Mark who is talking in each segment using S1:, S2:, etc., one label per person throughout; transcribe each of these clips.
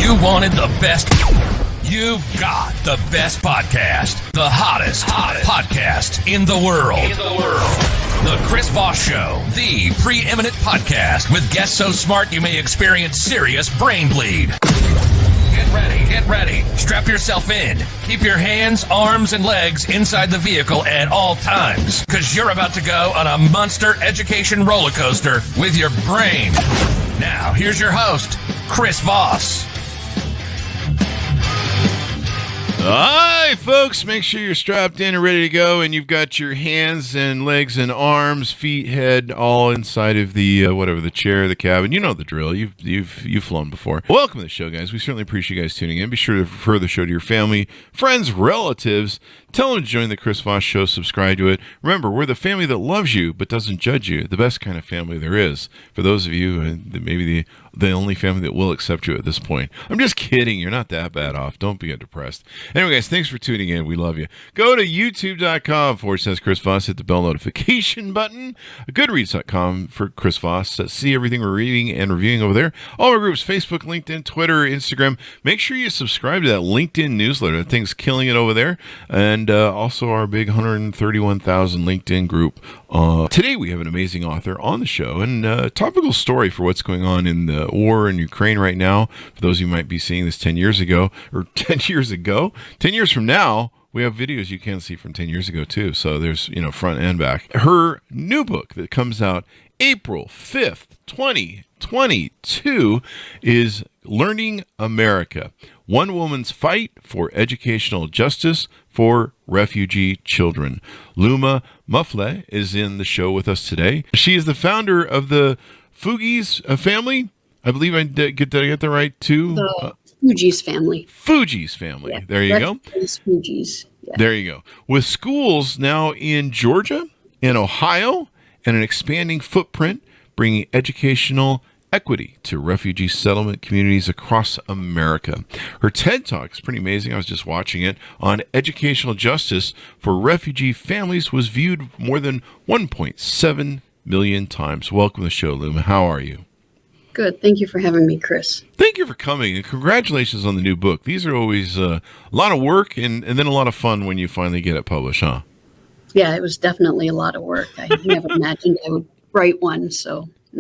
S1: You wanted the best. You've got the best podcast. The hottest podcast in the world. The Chris Voss Show. The preeminent podcast with guests so smart you may experience serious brain bleed. Get ready. Strap yourself in. Keep your hands, arms, and legs inside the vehicle at all times, because you're about to go on a monster education roller coaster with your brain. Now, here's your host, Chris Voss.
S2: Hi, folks. Make sure you're strapped in and ready to go, and you've got your hands and legs and arms, feet, head, all inside of the the chair, the cabin. You know the drill. You've flown before. Welcome to the show, guys. We certainly appreciate you guys tuning in. Be sure to refer the show to your family, friends, relatives. Tell them to join the Chris Voss Show. Subscribe to it. Remember, we're the family that loves you but doesn't judge you. The best kind of family there is. For those of you, maybe the only family that will accept you at this point. I'm just kidding. You're not that bad off. Don't be depressed. Anyway, guys, thanks for tuning in. We love you. Go to youtube.com/Chris Voss. Hit the bell notification button. Goodreads.com for Chris Voss. See everything we're reading and reviewing over there. All our groups, Facebook, LinkedIn, Twitter, Instagram. Make sure you subscribe to that LinkedIn newsletter. That thing's killing it over there. And also our big 131,000 LinkedIn group. Today we have an amazing author on the show and a topical story for what's going on in the war in Ukraine right now. For those of you who might be seeing this 10 years ago, or 10 years ago, 10 years from now, we have videos you can see from 10 years ago too. So there's, front and back. Her new book that comes out April 5th, 2022 is Learning America: One Woman's Fight for Educational Justice for Refugee Children. Luma Mufleh is in the show with us today. She is the founder of the Fugees family. I believe did I get that right too?
S3: The Fugees family.
S2: Fugees family. Yeah. There you go.
S3: Fugees. Yeah.
S2: There you go. With schools now in Georgia, in Ohio, and an expanding footprint, bringing educational equity to refugee settlement communities across America. Her TED Talk is pretty amazing. I was just watching it on educational justice for refugee families. Was viewed more than 1.7 million times. Welcome to the show, Luma. How are you?
S3: Good. Thank you for having me, Chris.
S2: Thank you for coming, and congratulations on the new book. These are always a lot of work and then a lot of fun when you finally get it published, huh?
S3: Yeah, it was definitely a lot of work. I never imagined I would write one, and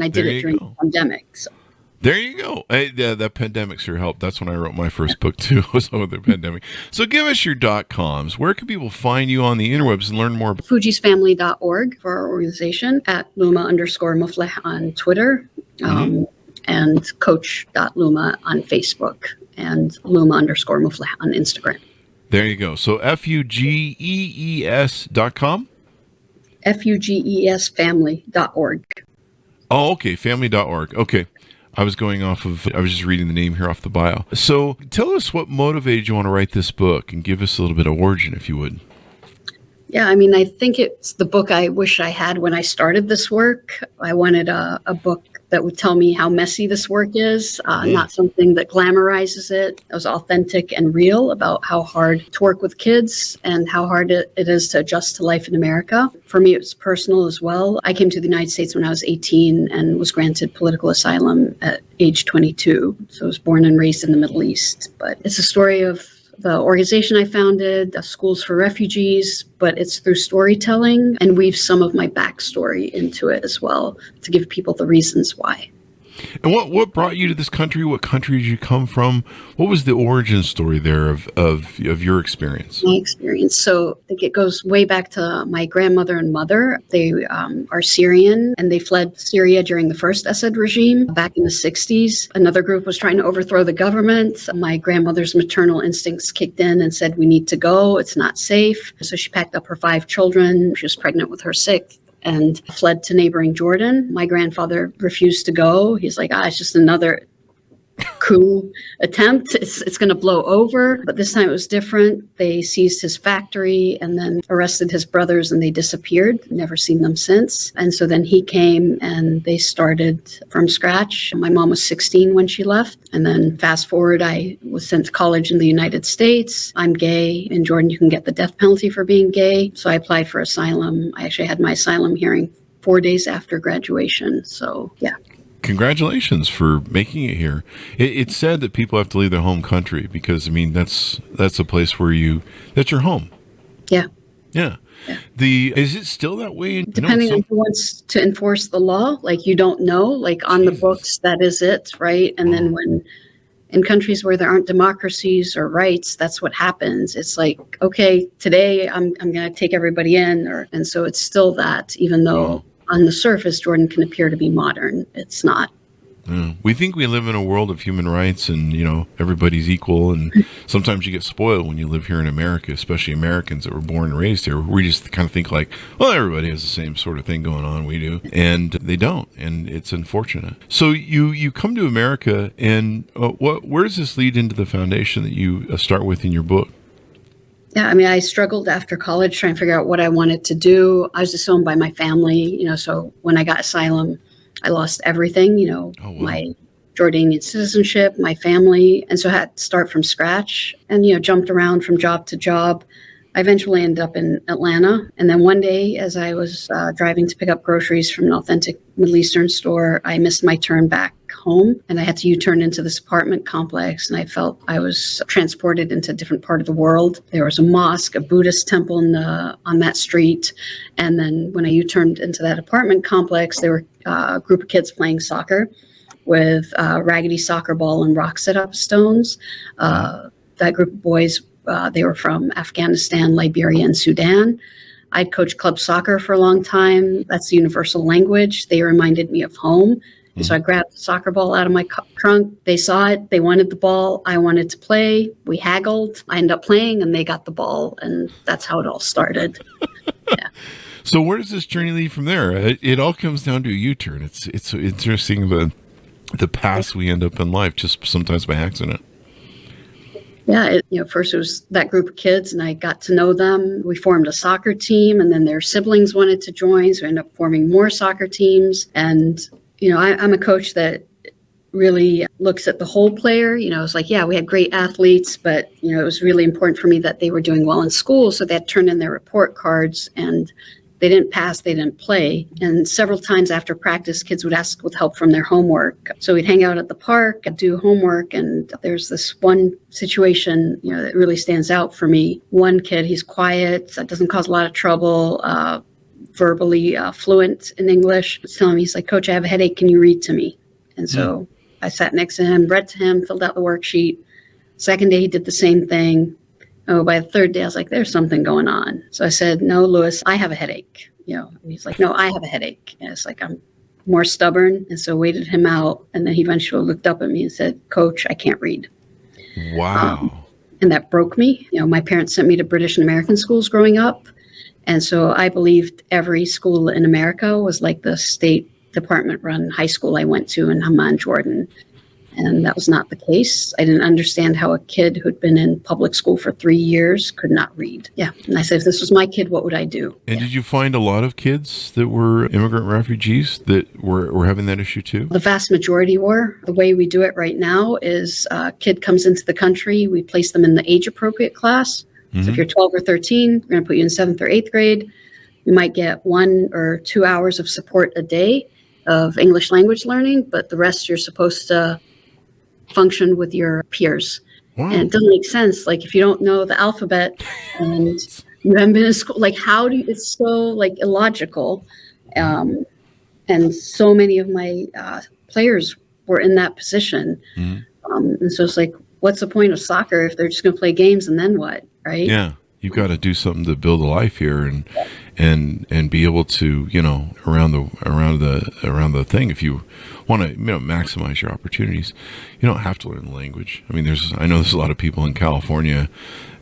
S3: I did it during the pandemic. So.
S2: There you go. The pandemic sure helped. That's when I wrote my first book, too, was over the pandemic. So give us your .coms. Where can people find you on the interwebs and learn more?
S3: FugeesFamily.org for our organization, at Luma_Mufleh on Twitter, and Coach.Luma on Facebook, and Luma_Mufleh on Instagram.
S2: There you go. So FUGEES.com?
S3: FUGESFamily.org.
S2: Oh, okay. Family.org. Okay. I was just reading the name here off the bio. So tell us what motivated you want to write this book and give us a little bit of origin, if you would.
S3: Yeah, I think it's the book I wish I had when I started this work. I wanted a book that would tell me how messy this work is, not something that glamorizes it. It was authentic and real about how hard to work with kids and how hard it is to adjust to life in America. For me, it was personal as well. I came to the United States when I was 18 and was granted political asylum at age 22. So I was born and raised in the Middle East. But it's a story of the organization I founded, Schools for Refugees, but it's through storytelling and weave some of my backstory into it as well to give people the reasons why.
S2: And what brought you to this country? What country did you come from? What was the origin story there of your experience?
S3: My experience. So I think it goes way back to my grandmother and mother. They are Syrian and they fled Syria during the first Assad regime back in the 60s. Another group was trying to overthrow the government. My grandmother's maternal instincts kicked in and said, we need to go. It's not safe. So she packed up her 5 children. She was pregnant with her 6th. And fled to neighboring Jordan. My grandfather refused to go. He's like, it's just another coup attempt. It's going to blow over. But this time it was different. They seized his factory and then arrested his brothers and they disappeared. Never seen them since. And so then he came and they started from scratch. My mom was 16 when she left. And then fast forward, I was sent to college in the United States. I'm gay. In Jordan, you can get the death penalty for being gay. So I applied for asylum. I actually had my asylum hearing 4 days after graduation. So, yeah.
S2: congratulations for making it here. It's sad that people have to leave their home country because, I mean, that's a place where that's your home.
S3: Yeah.
S2: Yeah. Is it still that way?
S3: Depending on who wants to enforce the law, like you don't know, like on the books, that is it, right? And then when in countries where there aren't democracies or rights, that's what happens. It's like, okay, today I'm going to take everybody in, and so it's still that, even though on the surface Jordan can appear to be modern, it's not.
S2: We think we live in a world of human rights and, everybody's equal. And sometimes you get spoiled when you live here in America, especially Americans that were born and raised here. We just kind of think like, well, everybody has the same sort of thing going on. We do. And they don't. And it's unfortunate. So you come to America and where does this lead into the foundation that you start with in your book?
S3: Yeah, I mean, I struggled after college trying to figure out what I wanted to do. I was disowned by my family, so when I got asylum, I lost everything, my Jordanian citizenship, my family. And so I had to start from scratch and, jumped around from job to job. I eventually ended up in Atlanta. And then one day as I was driving to pick up groceries from an authentic Middle Eastern store, I missed my turn back home and I had to U-turn into this apartment complex. And I felt I was transported into a different part of the world. There was a mosque, a Buddhist temple on that street. And then when I U-turned into that apartment complex, there were a group of kids playing soccer with a raggedy soccer ball and rock set-up stones. That group of boys, they were from Afghanistan, Liberia, and Sudan. I'd coached club soccer for a long time. That's the universal language. They reminded me of home. And so I grabbed the soccer ball out of my trunk. They saw it. They wanted the ball. I wanted to play. We haggled. I ended up playing, and they got the ball. And that's how it all started. Yeah.
S2: So where does this journey lead from there? It all comes down to a U-turn. It's interesting the paths we end up in life just sometimes by accident.
S3: Yeah, first it was that group of kids, and I got to know them. We formed a soccer team, and then their siblings wanted to join, so we ended up forming more soccer teams. And I'm a coach that really looks at the whole player. It's like, yeah, we had great athletes, but, it was really important for me that they were doing well in school. So they had turned in their report cards and they didn't pass, they didn't play. And several times after practice, kids would ask with help from their homework. So we'd hang out at the park, do homework. And there's this one situation, that really stands out for me. One kid, he's quiet, doesn't cause a lot of trouble, verbally fluent in English. I was telling him, he's like, Coach, I have a headache. Can you read to me? And so I sat next to him, read to him, filled out the worksheet. Second day, he did the same thing. Oh, by the third day, I was like, there's something going on. So I said, no, Lewis, I have a headache. And he's like, no, I have a headache. And it's like, I'm more stubborn. And so waited him out. And then he eventually looked up at me and said, Coach, I can't read.
S2: Wow.
S3: And that broke me. My parents sent me to British and American schools growing up. And so I believed every school in America was like the State Department-run high school I went to in Amman, Jordan. And that was not the case. I didn't understand how a kid who'd been in public school for 3 years could not read. Yeah. And I said, if this was my kid, what would I do?
S2: And did you find a lot of kids that were immigrant refugees that were having that issue too?
S3: The vast majority were. The way we do it right now is a kid comes into the country, we place them in the age-appropriate class. So if you're 12 or 13, we're going to put you in 7th or 8th grade. You might get 1 or 2 hours of support a day of English language learning, but the rest you're supposed to function with your peers.
S2: Wow.
S3: And it doesn't make sense. Like if you don't know the alphabet and you haven't been in school, like how do you, it's so like illogical. And so many of my players were in that position. And so it's like, what's the point of soccer if they're just going to play games and then what, right?
S2: Yeah. You've got to do something to build a life here and be able to, around the thing. If you want to, maximize your opportunities, you don't have to learn the language. I mean, I know there's a lot of people in California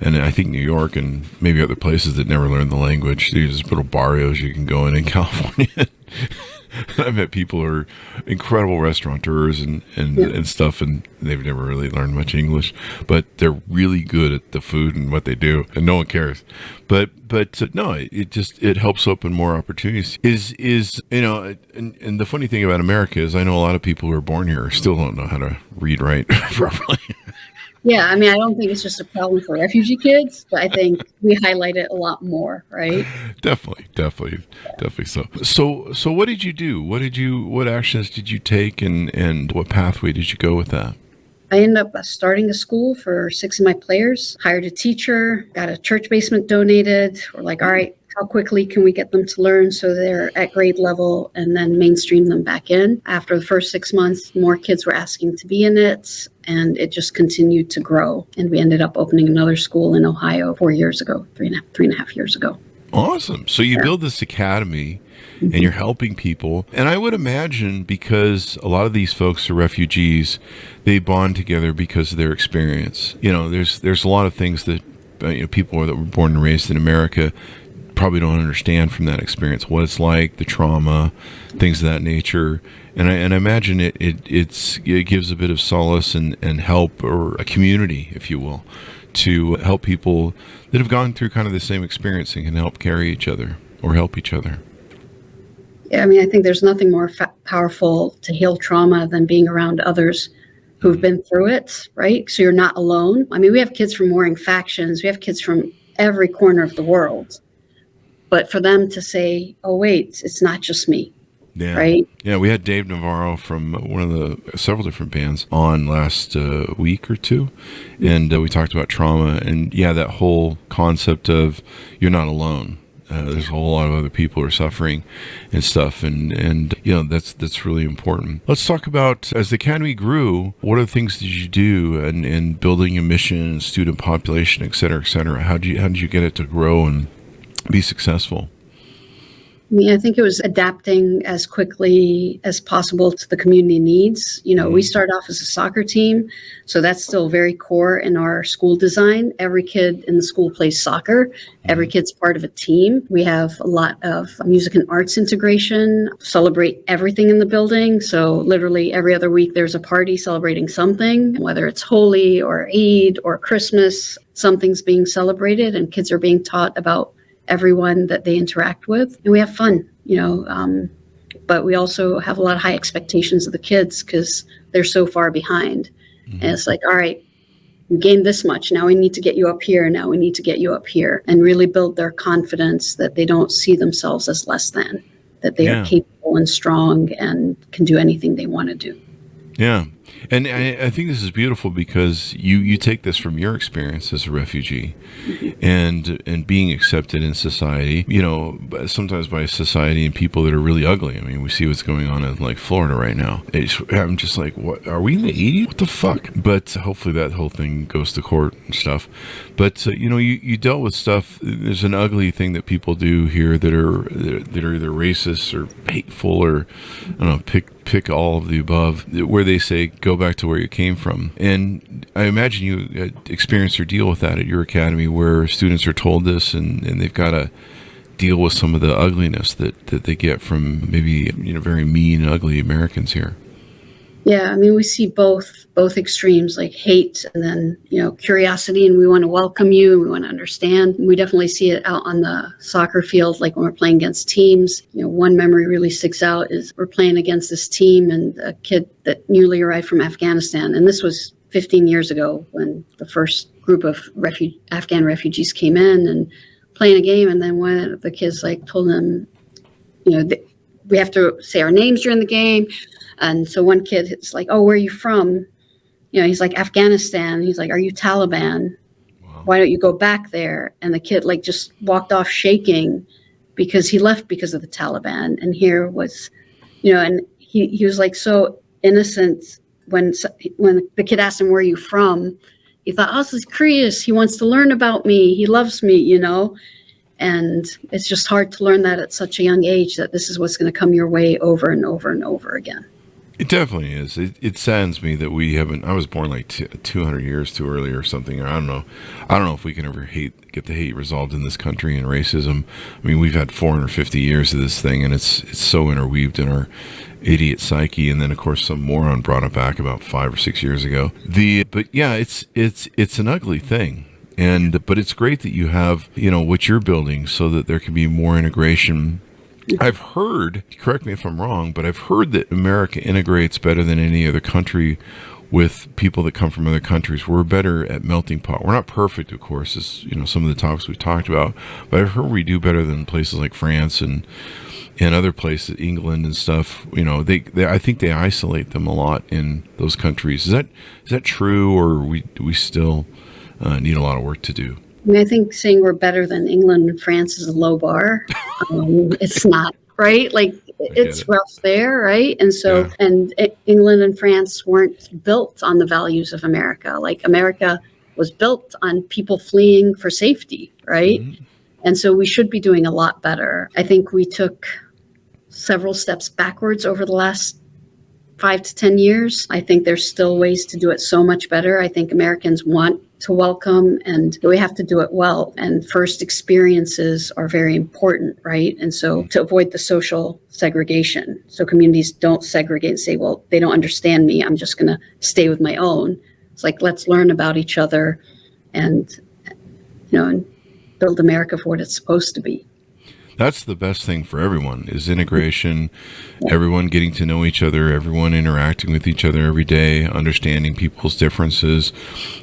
S2: and I think New York and maybe other places that never learn the language. There's little barrios you can go in California. I've met people who are incredible restaurateurs and stuff, and they've never really learned much English, but they're really good at the food and what they do, and no one cares. But no, it helps open more opportunities. And the funny thing about America is I know a lot of people who are born here still don't know how to read, write properly.
S3: Yeah, I mean, I don't think it's just a problem for refugee kids, but I think we highlight it a lot more, right?
S2: Definitely so what did you do? What actions did you take, and what pathway did you go with that?
S3: I ended up starting a school for 6 of my players, hired a teacher, got a church basement donated. We're like, all right, how quickly can we get them to learn so they're at grade level, and then mainstream them back in? After the first 6 months, more kids were asking to be in it, and it just continued to grow. And we ended up opening another school in Ohio 4 years ago, three and a half years ago.
S2: Awesome. So you build this academy and you're helping people. And I would imagine, because a lot of these folks are refugees, they bond together because of their experience. There's a lot of things that people that were born and raised in America probably don't understand from that experience, what it's like, the trauma, things of that nature. And I imagine it gives a bit of solace and help, or a community, if you will, to help people that have gone through kind of the same experience and can help carry each other or help each other.
S3: Yeah, I mean, I think there's nothing more powerful to heal trauma than being around others who've been through it, right? So you're not alone. I mean, we have kids from warring factions. We have kids from every corner of the world. But for them to say, oh, wait, it's not just me.
S2: Yeah.
S3: Right.
S2: Yeah, we had Dave Navarro from one of the several different bands on last week or two, and we talked about trauma, and that whole concept of you're not alone. There's a whole lot of other people who are suffering and stuff, and that's really important. Let's talk about, as the Academy grew, what are the things did you do in building a mission, student population, et cetera, et cetera? How did you get it to grow and be successful?
S3: I mean, I think it was adapting as quickly as possible to the community needs. We start off as a soccer team, so that's still very core in our school design. Every kid in the school plays soccer. Every kid's part of a team. We have a lot of music and arts integration, celebrate everything in the building. So literally every other week there's a party celebrating something, whether it's Holi or Eid or Christmas, something's being celebrated and kids are being taught about everyone that they interact with, and we have fun, but we also have a lot of high expectations of the kids because they're so far behind. And it's like, all right, you gained this much, now we need to get you up here, now we need to get you up here, and really build their confidence that they don't see themselves as less than, that they are capable and strong and can do anything they want to do.
S2: Yeah. And I think this is beautiful because you take this from your experience as a refugee and being accepted in society, sometimes by society and people that are really ugly. I mean, we see what's going on in like Florida right now. I'm just like, what, are we in the 80s? What the fuck? But hopefully that whole thing goes to court and stuff. But, you dealt with stuff. There's an ugly thing that people do here that are either racist or hateful or, I don't know, pick all of the above, where they say, go back to where you came from. And I imagine you experience or deal with that at your academy, where students are told this and they've got to deal with some of the ugliness that they get from maybe, very mean and ugly Americans here.
S3: Yeah, I mean, we see both extremes, like hate and then, curiosity, and we want to welcome you and we want to understand. We definitely see it out on the soccer field, like when we're playing against teams. One memory really sticks out is we're playing against this team and a kid that newly arrived from Afghanistan. And this was 15 years ago when the first group of Afghan refugees came in and playing a game. And then one of the kids told them, we have to say our names during the game. And so one kid is like, oh, where are you from? He's like, Afghanistan. He's like, are you Taliban? Wow. Why don't you go back there? And the kid just walked off shaking because he left because of the Taliban. And here was, and he was so innocent when the kid asked him, where are you from? He thought, oh, this is curious. He wants to learn about me. He loves me, And it's just hard to learn that at such a young age, that this is what's going to come your way over and over and over again.
S2: It definitely is. It saddens me that we haven't. I was born 200 years too early or something. Or I don't know if we can ever get the hate resolved in this country and racism. I mean, we've had 450 years of this thing, and it's so interweaved in our idiot psyche. And then, of course, some moron brought it back about 5 or 6 years ago. But yeah, it's an ugly thing. But it's great that you have, what you're building so that there can be more integration. I've heard, correct me if I'm wrong, but I've heard that America integrates better than any other country with people that come from other countries. We're better at melting pot. We're not perfect, of course, as some of the topics we've talked about, but I've heard we do better than places like France and other places, England and stuff. They I think they isolate them a lot in those countries. Is that true, or we still need a lot of work to do?
S3: I mean, I think saying we're better than England and France is a low bar. It's not, right? Like, it's rough there, right? And so, and England and France weren't built on the values of America. Like, America was built on people fleeing for safety, right? Mm-hmm. And so we should be doing a lot better. I think we took several steps backwards over the last 5 to 10 years. I think there's still ways to do it so much better. I think Americans want to welcome, and we have to do it well. And first experiences are very important, right? And so to avoid the social segregation, so communities don't segregate and say, well, they don't understand me, I'm just going to stay with my own. It's like, let's learn about each other and, and build America for what it's supposed to be.
S2: That's the best thing for everyone, is integration, everyone getting to know each other, everyone interacting with each other every day, understanding people's differences.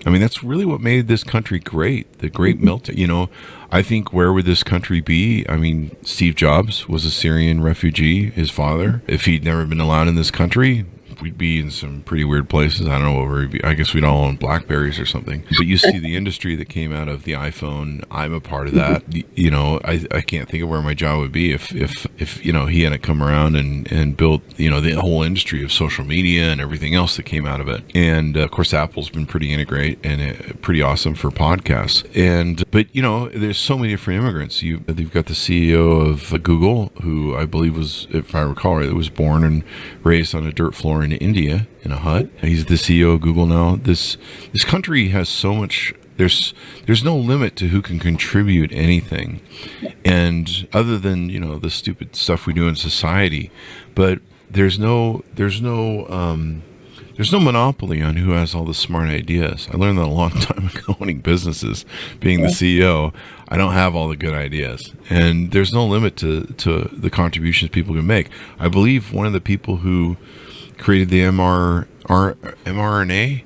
S2: I mean, that's really what made this country great, the great melting. I think, where would this country be? I mean, Steve Jobs was a Syrian refugee, his father. If he'd never been allowed in this country, we'd be in some pretty weird places. I don't know where we'd be. I guess we'd all own Blackberries or something. But you see the industry that came out of the iPhone. I'm a part of that. I can't think of where my job would be if he hadn't come around and built, the whole industry of social media and everything else that came out of it. And of course, Apple's been pretty integrate and pretty awesome for podcasts. But there's so many different immigrants. You've got the CEO of Google, who I believe was, if I recall right, was born and raised on a dirt floor in India in a hut. He's the CEO of Google now. This country has so much. There's no limit to who can contribute anything, and other than the stupid stuff we do in society, but there's no monopoly on who has all the smart ideas. I learned that a long time ago owning businesses, being the CEO. I don't have all the good ideas, and there's no limit to the contributions people can make. I believe one of the people who created the mRNA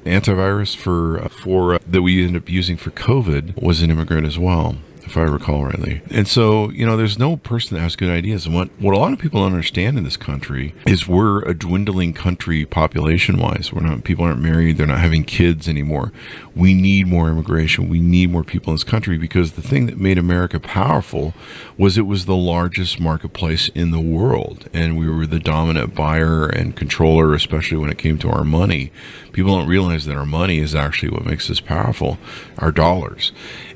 S2: antivirus for that we ended up using for COVID was an immigrant as well, if I recall rightly. And so, there's no person that has good ideas. And what a lot of people don't understand in this country is we're a dwindling country population-wise. People aren't married. They're not having kids anymore. We need more immigration. We need more people in this country, because the thing that made America powerful was it was the largest marketplace in the world. And we were the dominant buyer and controller, especially when it came to our money. People don't realize that our money is actually what makes us powerful, our dollars.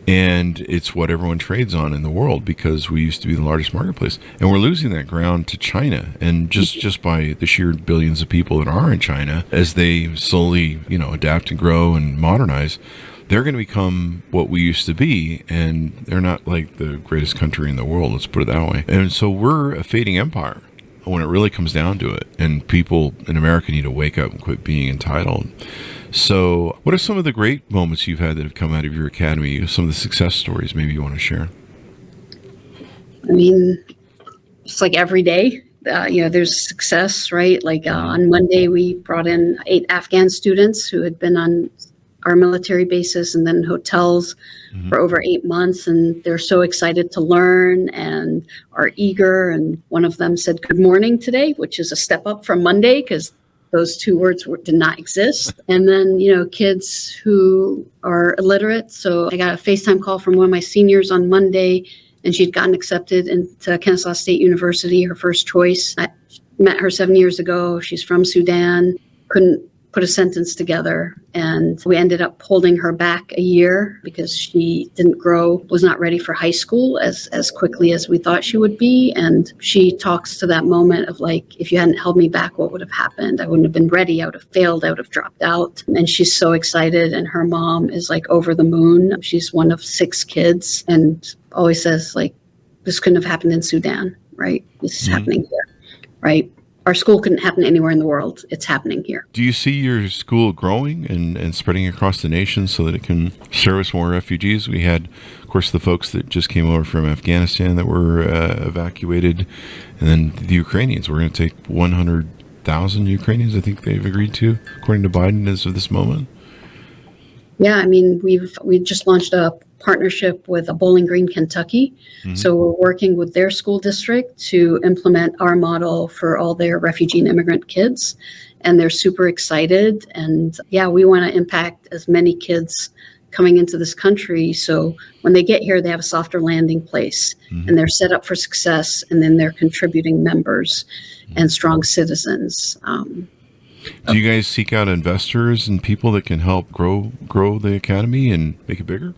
S2: And it's what everyone trades on in the world, because we used to be the largest marketplace. And we're losing that ground to China. And just by the sheer billions of people that are in China, as they slowly, adapt and grow and modernize, they're going to become what we used to be. And they're not like the greatest country in the world, let's put it that way. And so we're a fading empire when it really comes down to it. And people in America need to wake up and quit being entitled. So what are some of the great moments you've had that have come out of your academy? Some of the success stories maybe you want to share?
S3: I mean, it's like every day, there's success, right? Like on Monday, we brought in 8 Afghan students who had been on our military bases and then hotels for over 8 months. And they're so excited to learn and are eager. And one of them said, "Good morning" today, which is a step up from Monday, because those 2 words did not exist. And then, kids who are illiterate. So I got a FaceTime call from one of my seniors on Monday, and she'd gotten accepted into Kennesaw State University, her first choice. I met her 7 years ago. She's from Sudan, couldn't put a sentence together. And we ended up holding her back a year because she was not ready for high school as quickly as we thought she would be. And she talks to that moment of like, if you hadn't held me back, what would have happened? I wouldn't have been ready. I would have failed. I would have dropped out. And she's so excited. And her mom is like over the moon. She's one of 6 kids and always says like, this couldn't have happened in Sudan, right? This is happening here, right? Our school couldn't happen anywhere in the world. It's happening here.
S2: Do you see your school growing and spreading across the nation so that it can service more refugees? We had, of course, the folks that just came over from Afghanistan that were evacuated, and then the Ukrainians. We're going to take 100 100,000 Ukrainians, I think they've agreed to, according to Biden as of this moment.
S3: Yeah, I mean, we just launched a partnership with Bowling Green, Kentucky.
S2: Mm-hmm.
S3: So we're working with their school district to implement our model for all their refugee and immigrant kids. And they're super excited. And yeah, we want to impact as many kids coming into this country. So when they get here, they have a softer landing place, and they're set up for success. And then they're contributing members and strong citizens.
S2: Do you guys seek out investors and people that can help grow the academy and make it bigger?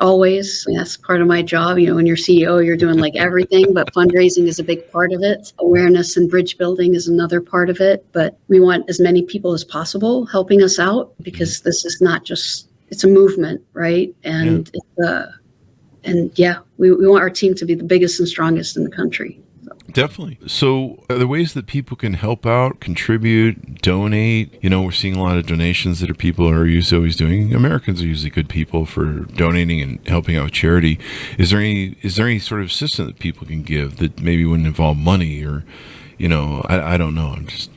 S3: Always. That's part of my job. You know, when you're CEO, you're doing like everything, but fundraising is a big part of it. Awareness and bridge building is another part of it. But we want as many people as possible helping us out, because this is not just, it's a movement, right? And we want our team to be the biggest and strongest in the country.
S2: Definitely. So are there ways that people can help out, contribute, donate? You know, we're seeing a lot of donations that people are always doing. Americans are usually good people for donating and helping out with charity. Is there any sort of assistance that people can give that maybe wouldn't involve money, or, you know, I don't know. I'm just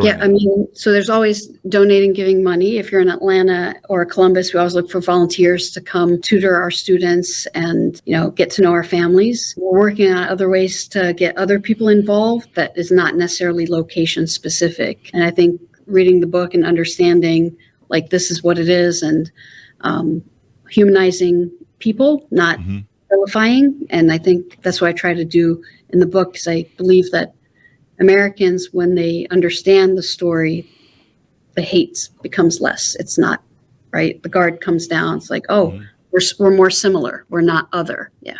S3: Yeah, I mean, so there's always donating, giving money. If you're in Atlanta or Columbus, we always look for volunteers to come tutor our students and, you know, get to know our families. We're working on other ways to get other people involved that is not necessarily location specific. And I think reading the book and understanding, like, this is what it is, and humanizing people, not vilifying. And I think that's what I try to do in the book, because I believe that Americans, when they understand the story, the hate becomes less. It's not, right? The guard comes down. It's like, oh, we're more similar. We're not other. Yeah.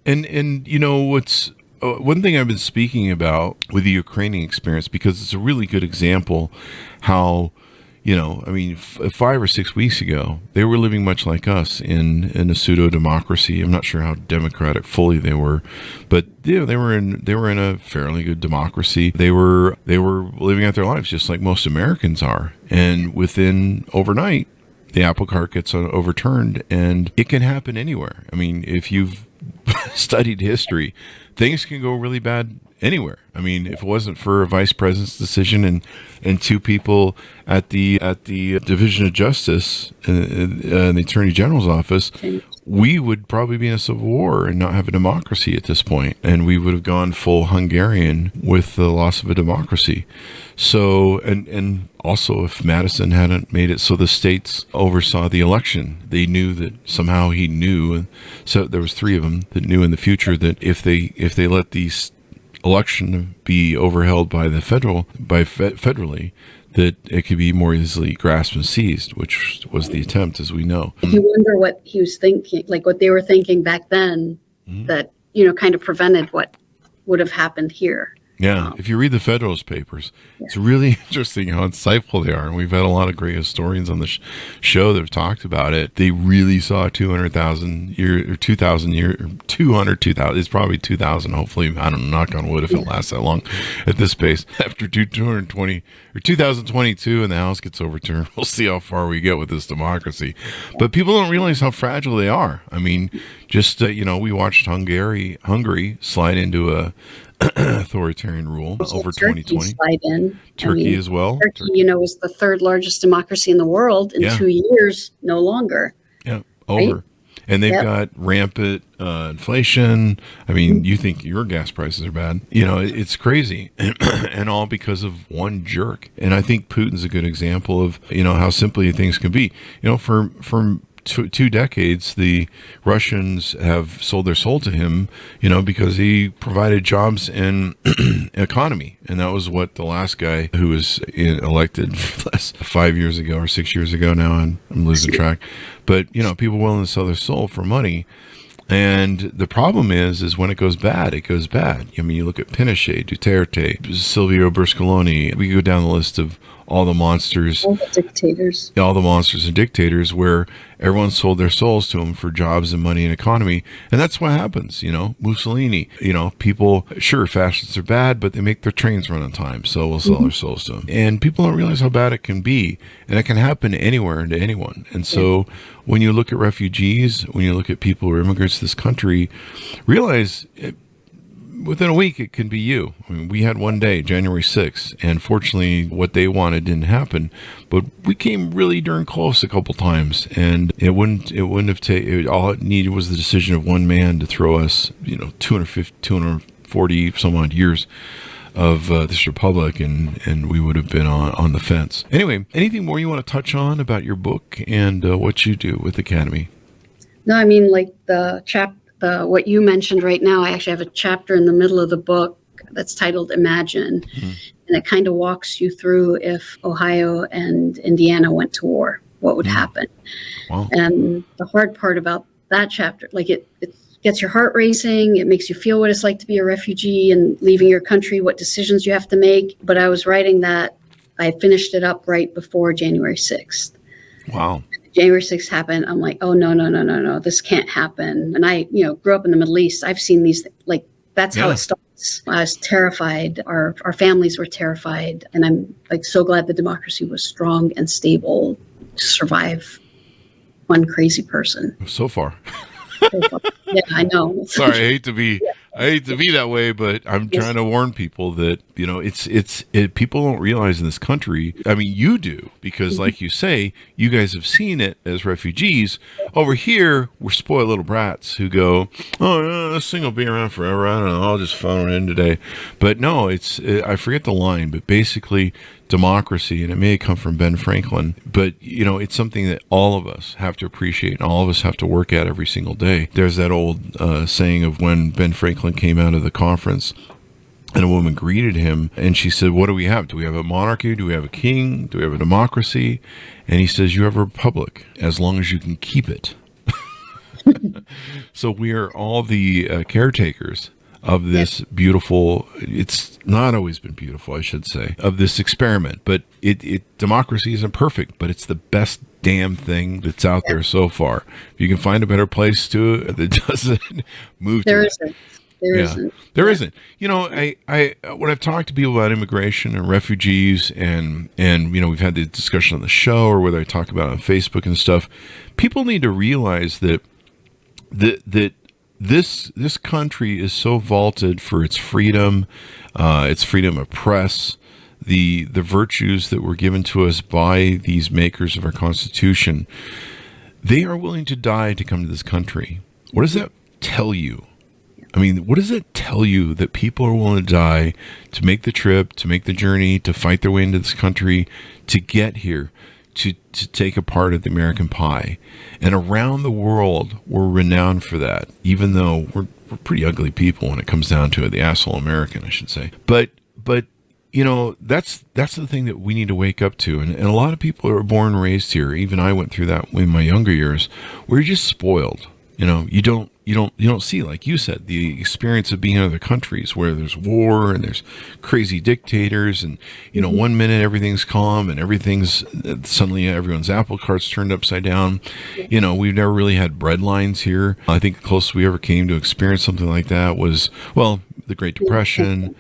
S2: And you know, what's one thing I've been speaking about with the Ukrainian experience, because it's a really good example how, you know, I mean, 5 or 6 weeks ago, they were living much like us in a pseudo democracy. I'm not sure how democratic fully they were, but you know, they were in a fairly good democracy. They were living out their lives just like most Americans are. And within overnight, the apple cart gets overturned, and it can happen anywhere. I mean, if you've studied history, things can go really bad anywhere. I mean, if it wasn't for a vice president's decision and two people at the Division of Justice and the Attorney General's office, we would probably be in a civil war and not have a democracy at this point, and we would have gone full Hungarian with the loss of a democracy. So, and also, if Madison hadn't made it so the states oversaw the election, they knew that somehow he knew, and so there was 3 of them that knew in the future that if they let these election be overheld by the federally, that it could be more easily grasped and seized, which was the attempt, as we know.
S3: You wonder what he was thinking, like what they were thinking back then, that, you know, kind of prevented what would have happened here.
S2: Yeah, if you read the Federalist Papers, it's really interesting how insightful they are. And we've had a lot of great historians on the show that have talked about it. They really saw 200,000 year or 2,000 year, or 200,000. It's probably 2,000. Hopefully, I don't know, knock on wood if it lasts that long at this pace. After 220 or 2022 and the House gets overturned, we'll see how far we get with this democracy. But people don't realize how fragile they are. I mean, just, you know, we watched Hungary slide into a authoritarian rule over 2020.
S3: Slide in.
S2: Turkey as well.
S3: Turkey, you know, was the 3rd largest democracy in the world in 2 years, no longer.
S2: Yeah, over. Right? And they've got rampant inflation. I mean, you think your gas prices are bad. You know, it's crazy. And all because of one jerk. And I think Putin's a good example of, you know, how simply things can be. You know, for 2 decades, the Russians have sold their soul to him, you know, because he provided jobs and economy. And that was what the last guy who was elected 5 years ago or 6 years ago now, and I'm losing track. But, you know, people willing to sell their soul for money. And the problem is when it goes bad, it goes bad. I mean, you look at Pinochet, Duterte, Silvio Berlusconi. We go down the list of all the monsters, all the monsters and dictators, where everyone sold their souls to them for jobs and money and economy. And that's what happens, you know. Mussolini, you know, people, sure, fascists are bad, but they make their trains run on time, so we'll sell their souls to them. And people don't realize how bad it can be, and it can happen anywhere and to anyone. And so when you look at refugees, when you look at people who are immigrants to this country, realize within a week, it can be you. I mean, we had one day, January 6th, and fortunately, what they wanted didn't happen. But we came really darn close a couple times, and it wouldn't have taken. All it needed was the decision of one man to throw us, 240 some odd years of this republic, and we would have been on the fence. Anyway, anything more you want to touch on about your book and what you do with Academy?
S3: No, I mean, like what you mentioned right now, I actually have a chapter in the middle of the book that's titled Imagine. Mm-hmm. And it kind of walks you through if Ohio and Indiana went to war, what would happen. Wow. And the hard part about that chapter, like it gets your heart racing. It makes you feel what it's like to be a refugee and leaving your country, what decisions you have to make. But I was writing that, I finished it up right before January 6th.
S2: Wow.
S3: January 6th happened. I'm like, oh, no, this can't happen. And I, grew up in the Middle East. I've seen these, like, that's how it starts. I was terrified. Our families were terrified. And I'm like so glad the democracy was strong and stable to survive one crazy person.
S2: So far.
S3: Yeah, I know.
S2: Sorry, I hate to be that way, but I'm trying to warn people that, it's people don't realize in this country. I mean, you do, because like you say, you guys have seen it as refugees. Over here, we're spoiled little brats who go, oh, no, this thing will be around forever. I don't know. I'll just phone it in today. But no, I forget the line, but basically democracy, and it may come from Ben Franklin, but it's something that all of us have to appreciate and all of us have to work at every single day. There's that old saying of when Ben Franklin came out of the conference and a woman greeted him and she said, what do we have? Do we have a monarchy? Do we have a king? Do we have a democracy? And he says, you have a republic as long as you can keep it. So we are all the caretakers of this beautiful, it's not always been beautiful, I should say, of this experiment. But democracy isn't perfect, but it's the best damn thing that's out there so far. If you can find a better place that doesn't move to it. There isn't. I when I've talked to people about immigration and refugees and we've had the discussion on the show or whether I talk about it on Facebook and stuff, people need to realize that this country is so vaulted for its freedom of press, the virtues that were given to us by these makers of our Constitution. They are willing to die to come to this country. What does that tell you? I mean, what does it tell you that people are willing to die to make the trip, to make the journey, to fight their way into this country, to get here, to take a part of the American pie? And around the world, we're renowned for that, even though we're pretty ugly people when it comes down to it, the asshole American, I should say. But that's the thing that we need to wake up to. And a lot of people are born and raised here. Even I went through that in my younger years. We're just spoiled. You don't see, like you said, the experience of being in other countries where there's war and there's crazy dictators and, 1 minute everything's calm and suddenly everyone's apple cart's turned upside down. We've never really had bread lines here. I think the closest we ever came to experience something like that was, the Great Depression.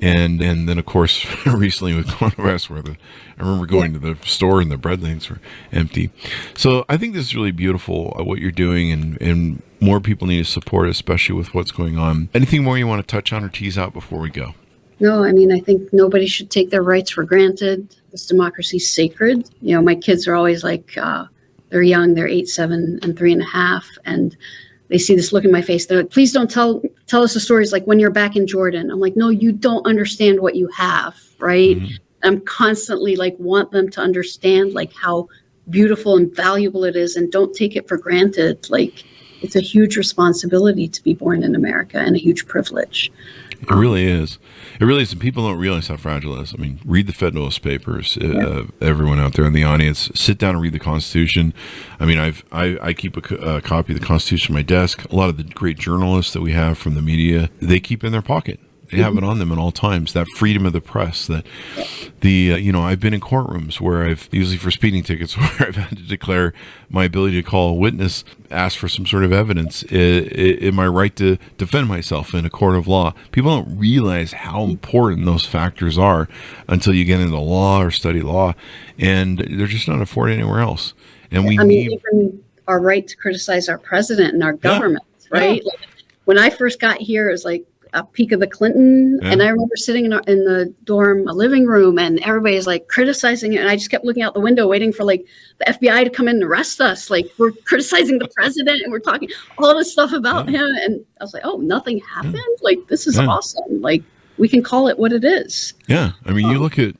S2: And then, of course, recently with coronavirus, I remember going to the store and the bread lanes were empty. So I think this is really beautiful, what you're doing, and more people need to support, especially with what's going on. Anything more you want to touch on or tease out before we go?
S3: No, I mean, I think nobody should take their rights for granted. This democracy is sacred. My kids are always like, they're young, they're 8, 7, and 3.5, and they see this look in my face. They're like, please don't tell us the stories like when you're back in Jordan. I'm like, no, you don't understand what you have, right? Mm-hmm. I'm constantly like, want them to understand like how beautiful and valuable it is and don't take it for granted. Like, it's a huge responsibility to be born in America and a huge privilege.
S2: It really is. It really is. And people don't realize how fragile it is. I mean, read the Federalist Papers. Everyone out there in the audience, sit down and read the Constitution. I mean, I keep a copy of the Constitution on my desk. A lot of the great journalists that we have from the media, they keep it in their pocket. They have it on them at all times. That freedom of the press. That I've been in courtrooms where I've usually for speeding tickets where I've had to declare my ability to call a witness, ask for some sort of evidence. Am I right to defend myself in a court of law? People don't realize how important those factors are until you get into law or study law, and they're just not afforded anywhere else. And
S3: even our right to criticize our president and our government, right?
S2: Yeah.
S3: Like, when I first got here, it was like, a peek of the Clinton.
S2: Yeah.
S3: And I remember sitting in the dorm living room, and everybody's like criticizing it. And I just kept looking out the window, waiting for like the FBI to come in and arrest us. Like, we're criticizing the president and we're talking all this stuff about him. And I was like, oh, nothing happened. Like, this is awesome. Like, we can call it what it is.
S2: Yeah. I mean, you look at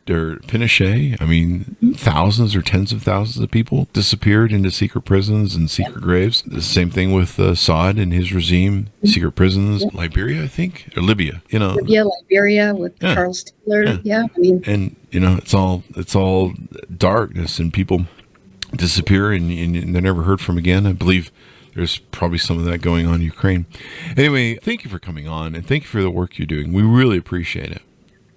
S2: Pinochet. I mean, thousands or tens of thousands of people disappeared into secret prisons and secret graves. The same thing with Assad and his regime, secret prisons, Liberia, I think, or Libya.
S3: Liberia with Charles Taylor. Yeah. I mean,
S2: and it's all darkness, and people disappear and they're never heard from again. I believe there's probably some of that going on in Ukraine. Anyway, thank you for coming on, and thank you for the work you're doing. We really appreciate it.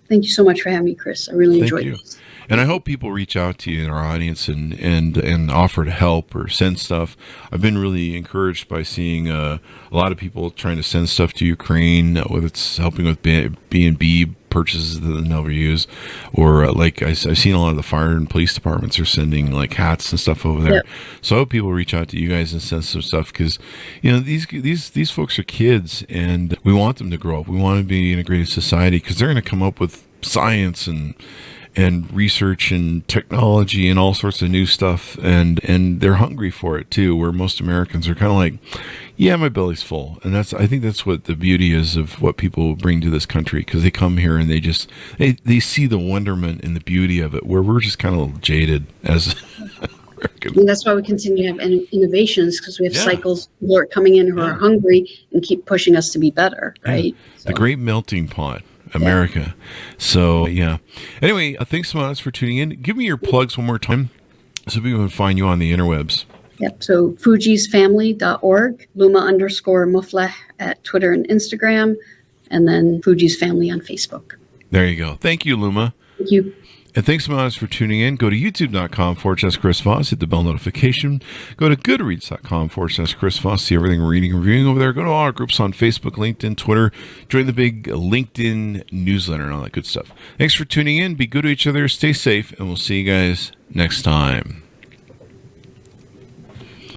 S3: Thank you so much for having me, Chris. I really enjoyed it.
S2: And I hope people reach out to you in our audience and offer to help or send stuff. I've been really encouraged by seeing a lot of people trying to send stuff to Ukraine, whether it's helping with B&B purchases that they'll never use, or like I've seen a lot of the fire and police departments are sending like hats and stuff over there. Yep. So I hope people reach out to you guys and send some stuff, because these folks are kids, and we want them to grow up. We want to be in a great society, because they're going to come up with science and research and technology and all sorts of new stuff, and they're hungry for it too, where most Americans are kind of like, yeah, my belly's full. And I think that's what the beauty is of what people bring to this country, because they come here and they see the wonderment and the beauty of it, where we're just kind of jaded as Americans.
S3: And that's why we continue to have innovations, because we have cycles, people are coming in who are hungry and keep pushing us to be better, right? So.
S2: The great melting pot. America. So, Anyway, thanks so much for tuning in. Give me your plugs one more time so people can find you on the interwebs.
S3: Yep. So, fujiesfamily.org, Luma_Mufleh at Twitter and Instagram, and then Fuji's Family on Facebook.
S2: There you go. Thank you, Luma.
S3: Thank you.
S2: And thanks so much for tuning in. Go to youtube.com/Chris Voss. Hit the bell notification. Go to goodreads.com/Chris Voss. See everything we're reading and reviewing over there. Go to all our groups on Facebook, LinkedIn, Twitter. Join the big LinkedIn newsletter and all that good stuff. Thanks for tuning in. Be good to each other. Stay safe. And we'll see you guys next time.